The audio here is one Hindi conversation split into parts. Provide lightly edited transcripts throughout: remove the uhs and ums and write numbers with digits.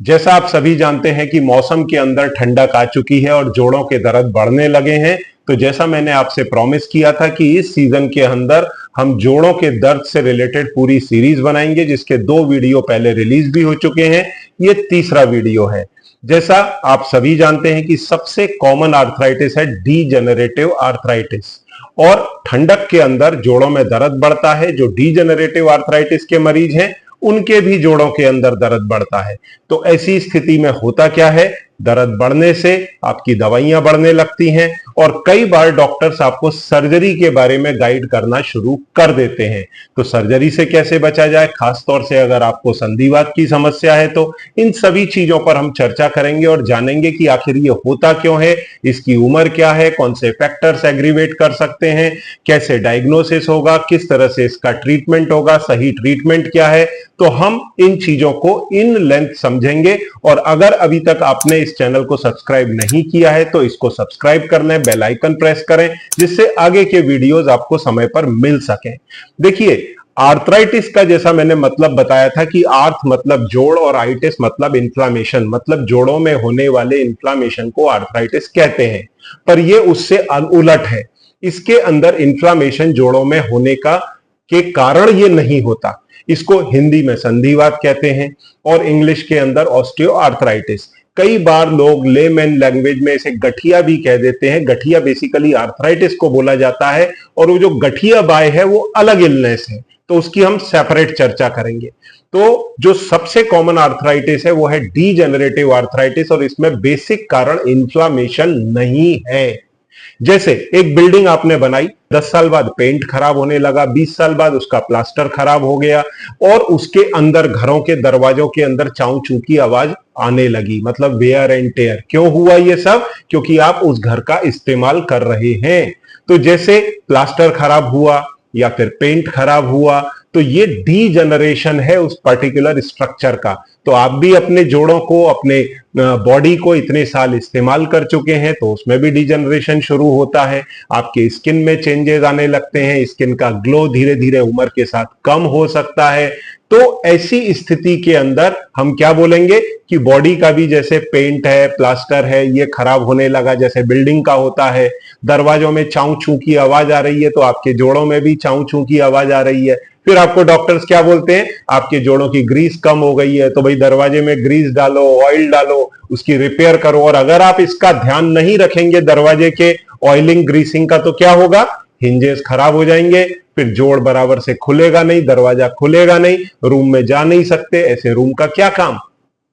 जैसा आप सभी जानते हैं कि मौसम के अंदर ठंडक आ चुकी है और जोड़ों के दर्द बढ़ने लगे हैं। तो जैसा मैंने आपसे प्रॉमिस किया था कि इस सीजन के अंदर हम जोड़ों के दर्द से रिलेटेड पूरी सीरीज बनाएंगे, जिसके 2 वीडियो पहले रिलीज भी हो चुके हैं। ये तीसरा वीडियो है। जैसा आप सभी जानते हैं कि सबसे कॉमन आर्थराइटिस है डीजेनरेटिव आर्थराइटिस, और ठंडक के अंदर जोड़ों में दर्द बढ़ता है। जो डीजेनरेटिव आर्थराइटिस के मरीज हैं उनके भी जोड़ों के अंदर दर्द बढ़ता है। तो ऐसी स्थिति में होता क्या है, दर्द बढ़ने से आपकी दवाइयां बढ़ने लगती हैं और कई बार डॉक्टर्स आपको सर्जरी के बारे में गाइड करना शुरू कर देते हैं। तो सर्जरी से कैसे बचा जाए, खासतौर से अगर आपको संधिवात की समस्या है, तो इन सभी चीजों पर हम चर्चा करेंगे और जानेंगे कि आखिर ये होता क्यों है, इसकी उम्र क्या है, कौन से फैक्टर्स एग्रीवेट कर सकते हैं, कैसे डायग्नोसिस होगा, किस तरह से इसका ट्रीटमेंट होगा, सही ट्रीटमेंट क्या है। तो हम इन चीजों को इन लेंथ समझेंगे। और अगर अभी तक आपने इस चैनल को सब्सक्राइब नहीं किया है तो इसको सब्सक्राइब कर लें, बेल आइकन प्रेस करें, जिससे आगे के वीडियोस आपको समय पर मिल सकें। देखिए, आर्थराइटिस का जैसा मैंने मतलब बताया था कि आर्थ मतलब जोड़ और आइटिस मतलब इन्फ्लामेशन, मतलब जोड़ों में होने वाले इन्फ्लामेशन को आर्थराइटिस कहते हैं। पर यह उससे उलट है। इसके अंदर इन्फ्लामेशन जोड़ों में होने का के कारण ये नहीं होता। इसको हिंदी में संधिवात कहते हैं और इंग्लिश के अंदर ऑस्टियोआर्थराइटिस। कई बार लोग लेमैन लैंग्वेज में इसे गठिया भी कह देते हैं। गठिया बेसिकली आर्थराइटिस को बोला जाता है और वो जो गठिया बाय है वो अलग इलनेस है, तो उसकी हम सेपरेट चर्चा करेंगे। तो जो सबसे कॉमन आर्थराइटिस है वो है डीजेनरेटिव आर्थराइटिस और इसमें बेसिक कारण इन्फ्लामेशन नहीं है। जैसे एक बिल्डिंग आपने बनाई, 10 साल बाद पेंट खराब होने लगा, 20 साल बाद उसका प्लास्टर खराब हो गया और उसके अंदर घरों के दरवाजों के अंदर चाऊ चू की आवाज आने लगी, मतलब वेयर एंड टेयर। क्यों हुआ ये सब? क्योंकि आप उस घर का इस्तेमाल कर रहे हैं। तो जैसे प्लास्टर खराब हुआ या फिर पेंट खराब हुआ, तो ये डीजनरेशन है उस पर्टिकुलर स्ट्रक्चर का। तो आप भी अपने जोड़ों को, अपने बॉडी को इतने साल इस्तेमाल कर चुके हैं, तो उसमें भी डीजनरेशन शुरू होता है। आपके स्किन में चेंजेस आने लगते हैं, स्किन का ग्लो धीरे धीरे उम्र के साथ कम हो सकता है। तो ऐसी स्थिति के अंदर हम क्या बोलेंगे कि बॉडी का भी जैसे पेंट है, प्लास्टर है, ये खराब होने लगा, जैसे बिल्डिंग का होता है। दरवाजों में चाऊ चू की आवाज आ रही है तो आपके जोड़ों में भी चाऊ चू की आवाज आ रही है। फिर आपको डॉक्टर्स क्या बोलते हैं, आपके जोड़ों की ग्रीस कम हो गई है, तो भाई दरवाजे में ग्रीस डालो, ऑयल डालो, उसकी रिपेयर करो। और अगर आप इसका ध्यान नहीं रखेंगे दरवाजे के ऑयलिंग ग्रीसिंग का, तो क्या होगा, हिंजेस खराब हो जाएंगे, फिर जोड़ बराबर से खुलेगा नहीं, दरवाजा खुलेगा नहीं, रूम में जा नहीं सकते। ऐसे रूम का क्या काम,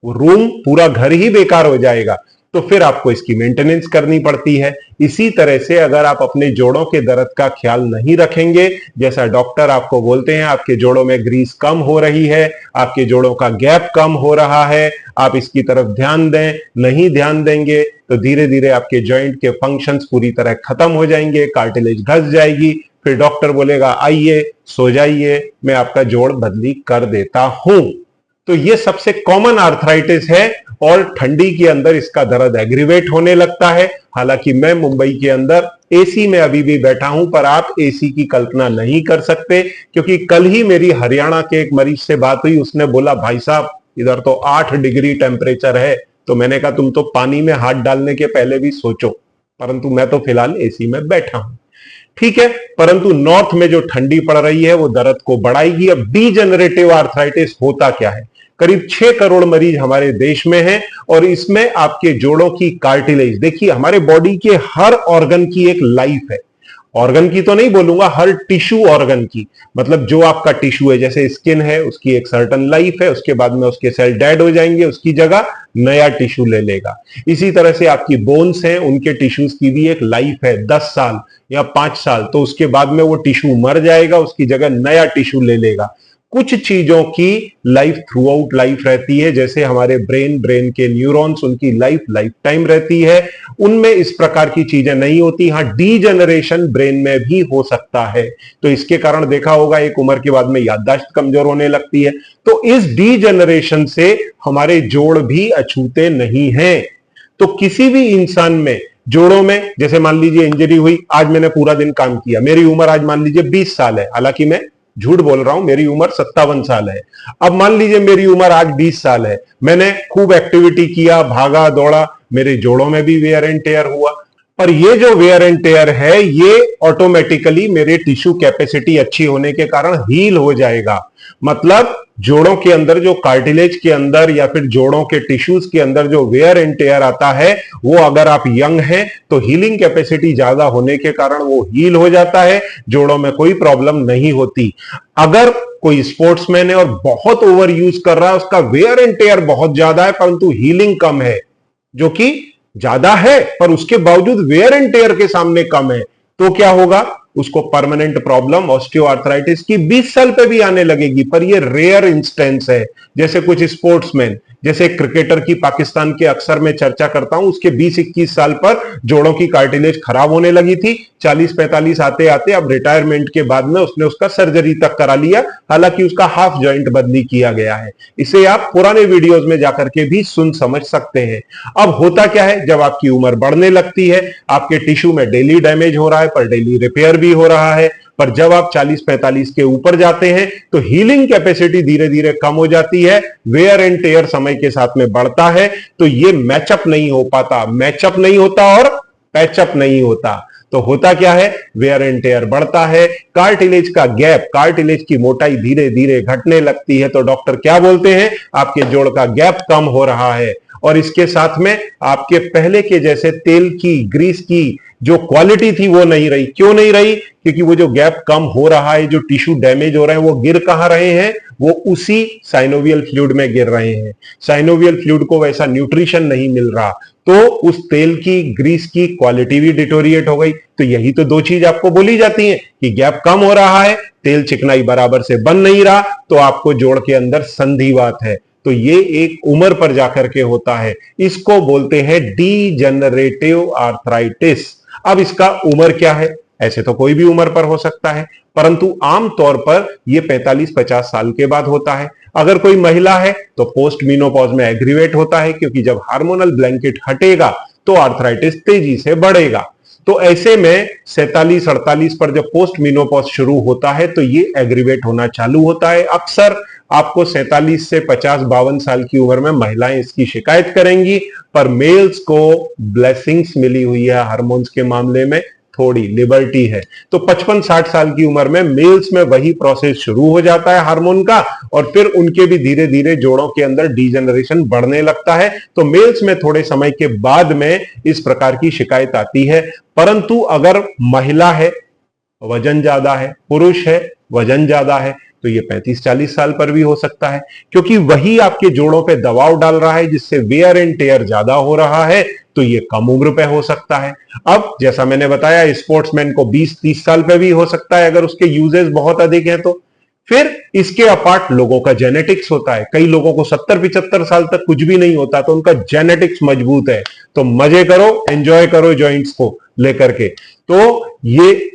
वो रूम पूरा घर ही बेकार हो जाएगा। तो फिर आपको इसकी मेंटेनेंस करनी पड़ती है। इसी तरह से अगर आप अपने जोड़ों के दर्द का ख्याल नहीं रखेंगे, जैसा डॉक्टर आपको बोलते हैं आपके जोड़ों में ग्रीस कम हो रही है, आपके जोड़ों का गैप कम हो रहा है, आप इसकी तरफ ध्यान दें, नहीं ध्यान देंगे तो धीरे धीरे आपके जॉइंट के फंक्शंस पूरी तरह खत्म हो जाएंगे, कार्टिलेज घस जाएगी। फिर डॉक्टर बोलेगा आइए, सो जाइए, मैं आपका जोड़ बदली कर देता हूं। तो ये सबसे कॉमन आर्थराइटिस है और ठंडी के अंदर इसका दर्द एग्रीवेट होने लगता है। हालांकि मैं मुंबई के अंदर एसी में अभी भी बैठा हूं, पर आप एसी की कल्पना नहीं कर सकते, क्योंकि कल ही मेरी हरियाणा के एक मरीज से बात हुई। उसने बोला भाई साहब इधर तो 8 डिग्री टेम्परेचर है। तो मैंने कहा तुम तो पानी में हाथ डालने के पहले भी सोचो, परंतु मैं तो फिलहाल एसी में बैठा हूं। ठीक है, परंतु नॉर्थ में जो ठंडी पड़ रही है वो दर्द को बढ़ाएगी। अब डीजेनरेटिव आर्थराइटिस होता क्या है? करीब 6 करोड़ मरीज हमारे देश में हैं और इसमें आपके जोड़ों की कार्टिलेज, देखिए हमारे बॉडी के हर ऑर्गन की एक लाइफ है। ऑर्गन की तो नहीं बोलूंगा, हर टिश्यू ऑर्गन की, मतलब जो आपका टिश्यू है, जैसे स्किन है उसकी एक सर्टन लाइफ है, उसके बाद में उसके सेल डेड हो जाएंगे, उसकी जगह नया टिश्यू ले लेगा। इसी तरह से आपकी बोन्स हैं, उनके टिश्यूज की भी एक लाइफ है, 10 साल या 5 साल, तो उसके बाद में वो टिश्यू मर जाएगा, उसकी जगह नया टिश्यू ले लेगा। कुछ चीजों की लाइफ थ्रू आउट लाइफ रहती है, जैसे हमारे ब्रेन के न्यूरॉन्स, उनकी लाइफ टाइम रहती है, उनमें इस प्रकार की चीजें नहीं होती। हाँ, डीजेनरेशन ब्रेन में भी हो सकता है, तो इसके कारण देखा होगा एक उम्र के बाद में याददाश्त कमजोर होने लगती है। तो इस डीजेनरेशन से हमारे जोड़ भी अछूते नहीं हैं। तो किसी भी इंसान में जोड़ों में, जैसे मान लीजिए इंजरी हुई, आज मैंने पूरा दिन काम किया, मेरी उम्र आज मान लीजिए 20 साल है, हालांकि मैं झूठ बोल रहा हूं, मेरी उम्र 57 साल है। अब मान लीजिए मेरी उम्र आज 20 साल है, मैंने खूब एक्टिविटी किया, भागा दौड़ा, मेरे जोड़ों में भी वेयर एंड टेयर हुआ। और ये जो वेयर एंड टेयर है ये ऑटोमेटिकली मेरे टिश्यू कैपेसिटी अच्छी होने के कारण हील हो जाएगा। मतलब जोड़ों के अंदर जो कार्टिलेज के अंदर या फिर जोड़ों के टिश्यूज के अंदर जो वेयर एंड टेयर आता है, वो अगर आप यंग हैं तो हीलिंग कैपेसिटी ज्यादा होने के कारण वो हील हो जाता है, जोड़ों में कोई प्रॉब्लम नहीं होती। अगर कोई स्पोर्ट्समैन है और बहुत ओवर यूज कर रहा है, उसका वेयर एंड टेयर बहुत ज्यादा है परंतु हीलिंग कम है, जो कि ज्यादा है पर उसके बावजूद वेयर एंड टेयर के सामने कम है, तो क्या होगा? उसको परमानेंट प्रॉब्लम ऑस्टियोआर्थराइटिस की 20 साल पे भी आने लगेगी। पर ये रेयर इंस्टेंस है। जैसे कुछ स्पोर्ट्समैन, जैसे क्रिकेटर की पाकिस्तान के अक्सर मैं चर्चा करता हूं, उसके 20-21 साल पर जोड़ों की कार्टिलेज खराब होने लगी थी, 40-45 आते आते अब रिटायरमेंट के बाद में उसने उसका सर्जरी तक करा लिया, हालांकि उसका हाफ जॉइंट बदली किया गया है। इसे आप पुराने वीडियोस में जाकर के भी सुन समझ सकते हैं। अब होता क्या है, जब आपकी उम्र बढ़ने लगती है, आपके टिश्यू में डेली डैमेज हो रहा है पर डेली रिपेयर भी हो रहा है, पर जब आप 40-45 के ऊपर जाते हैं तो हीलिंग कैपेसिटी धीरे धीरे कम हो जाती है, वेयर एंड टेयर समय के साथ में बढ़ता है, तो ये मैचअप नहीं हो पाता, मैचअप नहीं होता और पैचअप नहीं होता। तो होता क्या है, वेयर एंड टेयर बढ़ता है, कार्टिलेज का गैप, कार्टिलेज की मोटाई धीरे धीरे घटने लगती है, तो डॉक्टर क्या बोलते हैं, आपके जोड़ का गैप कम हो रहा है। और इसके साथ में आपके पहले के जैसे तेल की, ग्रीस की जो क्वालिटी थी वो नहीं रही। क्यों नहीं रही? क्योंकि वो जो गैप कम हो रहा है, जो टिश्यू डैमेज हो रहे हैं, वो गिर कहां रहे हैं, वो उसी साइनोवियल फ्लूइड में गिर रहे हैं। साइनोवियल फ्लूइड को वैसा न्यूट्रिशन नहीं मिल रहा, तो उस तेल की, ग्रीस की क्वालिटी भी डिटोरिएट हो गई। तो यही तो दो चीज आपको बोली जाती है कि गैप कम हो रहा है, तेल चिकनाई बराबर से बन नहीं रहा, तो आपको जोड़ के अंदर संधिवात है। तो ये एक उम्र पर जाकर के होता है, इसको बोलते हैं डीजनरेटिव आर्थराइटिस। अब इसका उम्र क्या है? ऐसे तो कोई भी उम्र पर हो सकता है, परंतु आमतौर पर यह 45-50 साल के बाद होता है। अगर कोई महिला है तो पोस्ट मीनोपॉज में एग्रीवेट होता है, क्योंकि जब हार्मोनल ब्लैंकेट हटेगा तो आर्थराइटिस तेजी से बढ़ेगा। तो ऐसे में 47-48 पर जब पोस्ट मीनोपॉज शुरू होता है तो ये एग्रीवेट होना चालू होता है। अक्सर आपको 47 से 50-52 साल की उम्र में महिलाएं इसकी शिकायत करेंगी, पर मेल्स को ब्लेसिंग्स मिली हुई है हार्मोन्स के मामले में, थोड़ी लिबर्टी है। तो 55-60 साल की उम्र में मेल्स में वही प्रोसेस शुरू हो जाता है हार्मोन का, और फिर उनके भी धीरे धीरे जोड़ों के अंदर डीजनरेशन बढ़ने लगता है। तो मेल्स में थोड़े समय के बाद में इस प्रकार की शिकायत आती है। परंतु अगर महिला है, वजन ज्यादा है, पुरुष है, वजन ज्यादा है, तो ये 35-40 साल पर भी हो सकता है, क्योंकि वही आपके जोड़ों पे दबाव डाल रहा है, जिससे वेयर एंड टेयर ज्यादा हो रहा है, तो ये कम उम्र पे हो सकता है। अब जैसा मैंने बताया, स्पोर्ट्समैन को 20-30 साल पे भी हो सकता है अगर उसके यूजेस बहुत अधिक हैं तो। फिर इसके अपार्ट लोगों का जेनेटिक्स होता है। कई लोगों को 70-75 साल तक कुछ भी नहीं होता, तो उनका जेनेटिक्स मजबूत है, तो मजे करो, एंजॉय करो जॉइंट्स को लेकर के, तो ये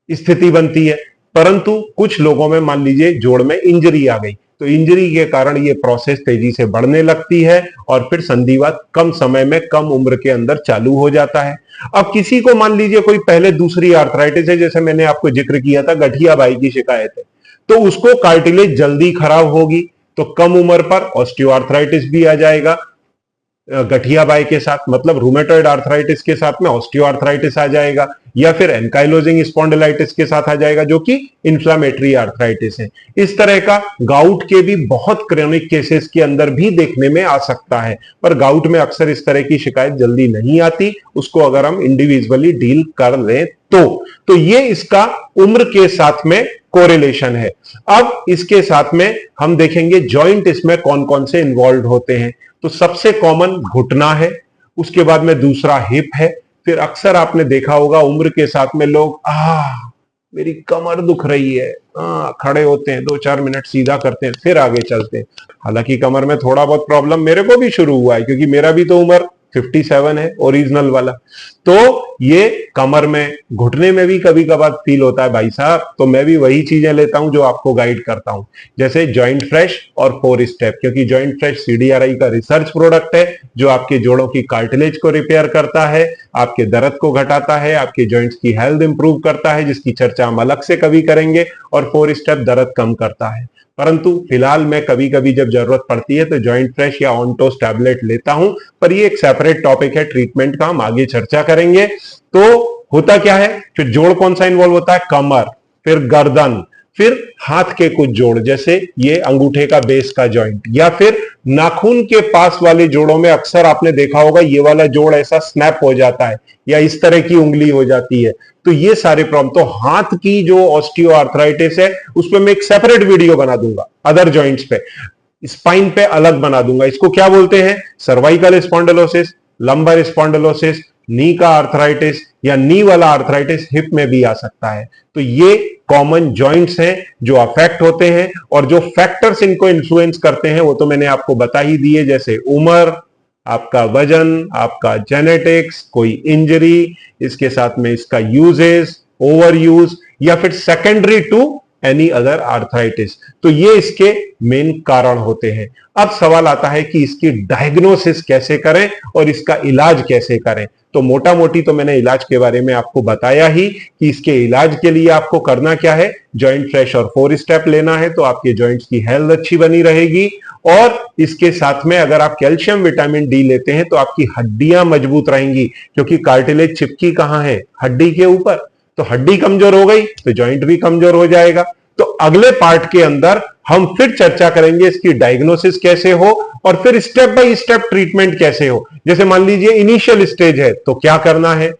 स्थिति बनती है। परंतु कुछ लोगों में मान लीजिए जोड़ में इंजरी आ गई, तो इंजरी के कारण ये प्रोसेस तेजी से बढ़ने लगती है और फिर संधिवात कम समय में, कम उम्र के अंदर चालू हो जाता है। अब किसी को मान लीजिए कोई पहले दूसरी आर्थराइटिस है, जैसे मैंने आपको जिक्र किया था, गठिया बाई की शिकायत है, तो उसको कार्टिलेज जल्दी खराब होगी, तो कम उम्र पर ऑस्टियोआर्थराइटिस भी आ जाएगा गठिया बाई के साथ, मतलब रूमेटॉइड आर्थराइटिस के साथ में ऑस्टियोआर्थराइटिस आ जाएगा, या फिर एंकाइलोजिंग स्पॉन्डिलाइटिस के साथ आ जाएगा, जो कि इन्फ्लामेटरी आर्थराइटिस है। इस तरह का गाउट के भी बहुत क्रोनिक केसेस के अंदर भी देखने में आ सकता है, पर गाउट में अक्सर इस तरह की शिकायत जल्दी नहीं आती, उसको अगर हम इंडिविजुअली डील कर लें तो ये इसका उम्र के साथ में कोरिलेशन है। अब इसके साथ में हम देखेंगे जॉइंट इसमें कौन कौन से इन्वॉल्व होते हैं। तो सबसे कॉमन घुटना है, उसके बाद में दूसरा हिप है, फिर अक्सर आपने देखा होगा उम्र के साथ में लोग मेरी कमर दुख रही है, खड़े होते हैं, 2-4 मिनट सीधा करते हैं, फिर आगे चलते हैं। हालांकि कमर में थोड़ा बहुत प्रॉब्लम मेरे को भी शुरू हुआ है, क्योंकि मेरा भी तो उम्र 57 है, ओरिजिनल वाला। तो ये कमर में, घुटने में भी कभी कभार फील होता है भाई साहब, तो मैं भी वही चीजें लेता हूं जो आपको गाइड करता हूं, जैसे जॉइंट फ्रेश और 4 स्टेप, क्योंकि जॉइंट फ्रेश सीडीआरआई का रिसर्च प्रोडक्ट है जो आपके जोड़ों की कार्टिलेज को रिपेयर करता है, आपके दर्द को घटाता है, आपके जॉइंट्स की हेल्थ इंप्रूव करता है, जिसकी चर्चा हम अलग से कभी करेंगे, और 4 स्टेप दर्द कम करता है। परंतु फिलहाल मैं कभी कभी जब जरूरत पड़ती है तो जॉइंट फ्रेश या ऑनटोस टैबलेट लेता हूं, पर ये एक सेपरेट टॉपिक है ट्रीटमेंट का, हम आगे चर्चा करेंगे। तो होता क्या है, फिर जोड़ कौन सा इन्वॉल्व होता है, कमर, फिर गर्दन, फिर हाथ के कुछ जोड़ जैसे ये अंगूठे का बेस का जॉइंट, या फिर नाखून के पास वाले जोड़ों में अक्सर आपने देखा होगा ये वाला जोड़ ऐसा स्नैप हो जाता है या इस तरह की उंगली हो जाती है, तो ये सारे प्रॉब्लम, तो हाथ की जो ऑस्टियो आर्थराइटिस है उस पर मैं एक सेपरेट वीडियो बना दूंगा, अदर जॉइंट्स पे, स्पाइन पे अलग बना दूंगा। इसको क्या बोलते हैं, सर्वाइकल स्पॉन्डिलोसिस, लंबर स्पॉन्डिलोसिस, नी का आर्थराइटिस, या नी वाला आर्थराइटिस हिप में भी आ सकता है। तो ये कॉमन जॉइंट्स हैं जो अफेक्ट होते हैं, और जो फैक्टर्स इनको इन्फ्लुएंस करते हैं वो तो मैंने आपको बता ही दिए, जैसे उम्र, आपका वजन, आपका जेनेटिक्स, कोई इंजरी, इसके साथ में इसका यूजेस, ओवर यूज, या फिर secondary to any other arthritis, तो ये इसके मेन कारण होते हैं। अब सवाल आता है कि इसकी डायग्नोसिस कैसे करें और इसका इलाज कैसे करें। तो मोटा मोटी तो मैंने इलाज के बारे में आपको बताया ही कि इसके इलाज के लिए आपको करना क्या है, जॉइंट फ्रेश और 4 स्टेप लेना है तो आपके जॉइंट्स की हेल्थ अच्छी बनी रहेगी, और इसके साथ में अगर आप कैल्शियम विटामिन डी लेते हैं तो आपकी हड्डियां मजबूत रहेंगी, क्योंकि कार्टिलेज चिपकी कहां है, हड्डी के ऊपर, तो हड्डी कमजोर हो गई तो जॉइंट भी कमजोर हो जाएगा। तो अगले पार्ट के अंदर हम फिर चर्चा करेंगे इसकी डायग्नोसिस कैसे हो और फिर स्टेप बाय स्टेप ट्रीटमेंट कैसे हो। जैसे मान लीजिए इनिशियल स्टेज है तो क्या करना है,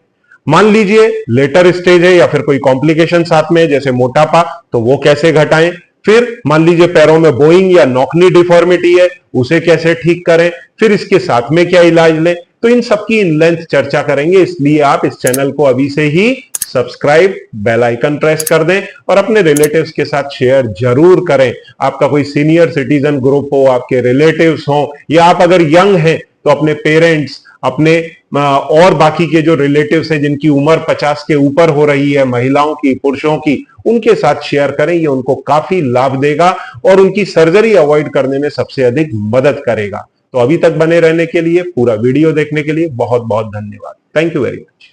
मान लीजिए लेटर स्टेज है या फिर कोई कॉम्प्लिकेशन साथ में है जैसे मोटापा, तो वो कैसे घटाएं, फिर मान लीजिए पैरों में बोइंग या नॉकनी डिफॉर्मिटी है उसे कैसे ठीक करें, फिर इसके साथ में क्या इलाज लें, तो इन सबकी इन लेंथ चर्चा करेंगे। इसलिए आप इस चैनल को अभी से ही सब्सक्राइब, बेल आइकन प्रेस कर दें और अपने रिलेटिव्स के साथ शेयर जरूर करें। आपका कोई सीनियर सिटीजन ग्रुप हो, आपके रिलेटिव्स हो, या आप अगर यंग हैं तो अपने पेरेंट्स, अपने और बाकी के जो रिलेटिव्स हैं जिनकी उम्र 50 के ऊपर हो रही है, महिलाओं की, पुरुषों की, उनके साथ शेयर करें। ये उनको काफी लाभ देगा और उनकी सर्जरी अवॉइड करने में सबसे अधिक मदद करेगा। तो अभी तक बने रहने के लिए, पूरा वीडियो देखने के लिए बहुत बहुत धन्यवाद। Thank you very much.